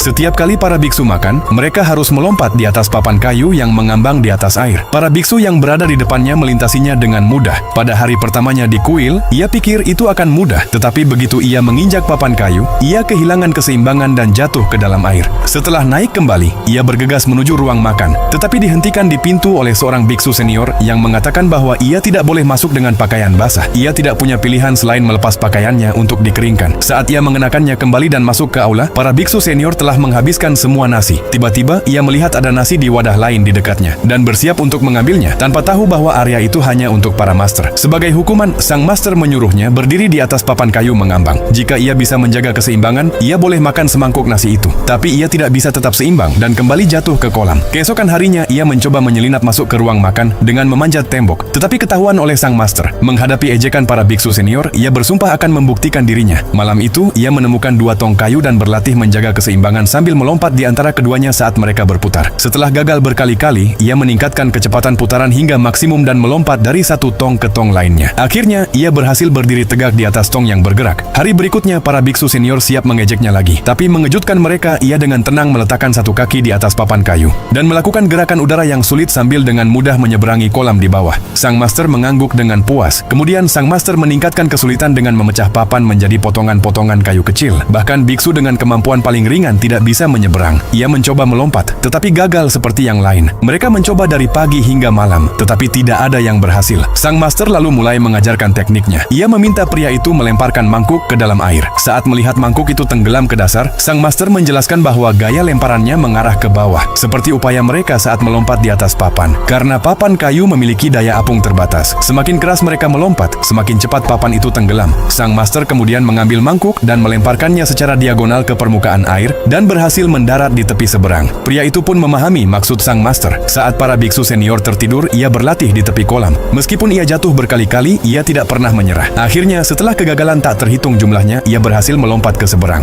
Setiap kali para biksu makan, mereka harus melompat di atas papan kayu yang mengambang di atas air. Para biksu yang berada di depannya melintasinya dengan mudah. Pada hari pertamanya di kuil, ia pikir itu akan mudah, tetapi begitu ia menginjak papan kayu, ia kehilangan keseimbangan dan jatuh ke dalam air. Setelah naik kembali, ia bergegas menuju ruang makan, tetapi dihentikan di pintu oleh seorang biksu senior yang mengatakan bahwa ia tidak boleh masuk dengan pakaian basah. Ia tidak punya pilihan selain melepas pakaiannya untuk dikeringkan. Saat ia mengenakannya kembali dan masuk ke aula, para biksu senior telah menghabiskan semua nasi. Tiba-tiba, ia melihat ada nasi di wadah lain di dekatnya dan bersiap untuk mengambilnya tanpa tahu bahwa area itu hanya untuk para master. Sebagai hukuman, sang master menyuruhnya berdiri di atas papan kayu mengambang. Jika ia bisa menjaga keseimbangan, ia boleh makan semangkuk nasi itu. Tapi ia tidak bisa tetap seimbang dan kembali jatuh ke kolam. Keesokan harinya, ia mencoba menyelinap masuk ke ruang makan dengan memanjat tembok. Tetapi ketahuan oleh sang master. Menghadapi ejekan para biksu senior, ia bersumpah akan membuktikan dirinya. Malam itu, ia menemukan 2 tong kayu dan berlatih menjaga keseimbangan sambil melompat di antara keduanya saat mereka berputar. Setelah gagal berkali-kali, ia meningkatkan kecepatan putaran hingga maksimum dan melompat dari satu tong ke tong lainnya. Akhirnya, ia berhasil berdiri tegak di atas tong yang bergerak. Hari berikutnya, para biksu senior siap mengejeknya lagi. Tapi mengejutkan mereka, ia dengan tenang meletakkan satu kaki di atas papan kayu dan melakukan gerakan udara yang sulit sambil dengan mudah menyeberangi kolam di bawah. Sang master mengangguk dengan puas. Kemudian sang master meningkatkan kesulitan dengan memecah papan menjadi potongan-potongan kayu kecil. Bahkan biksu dengan kemampuan paling ringan tidak bisa menyeberang. Ia mencoba melompat, tetapi gagal seperti yang lain. Mereka mencoba dari pagi hingga malam, tetapi tidak ada yang berhasil. Sang master lalu mulai mengajarkan tekniknya. Ia meminta pria itu melemparkan mangkuk ke dalam air. Saat melihat mangkuk itu tenggelam ke dasar, sang master menjelaskan bahwa gaya lemparannya mengarah ke bawah, seperti upaya mereka saat melompat di atas papan. Karena papan kayu memiliki daya apung terbatas, semakin keras mereka melompat, semakin cepat papan itu tenggelam. Sang master kemudian mengambil mangkuk dan melemparkannya secara diagonal ke permukaan air dan berhasil mendarat di tepi seberang. Pria itu pun memahami maksud sang master. Saat para biksu senior tertidur, ia berlatih di tepi kolam. Meskipun ia jatuh berkali-kali, ia tidak pernah menyerah. Akhirnya, setelah kegagalan tak terhitung jumlahnya, ia berhasil melompat ke seberang.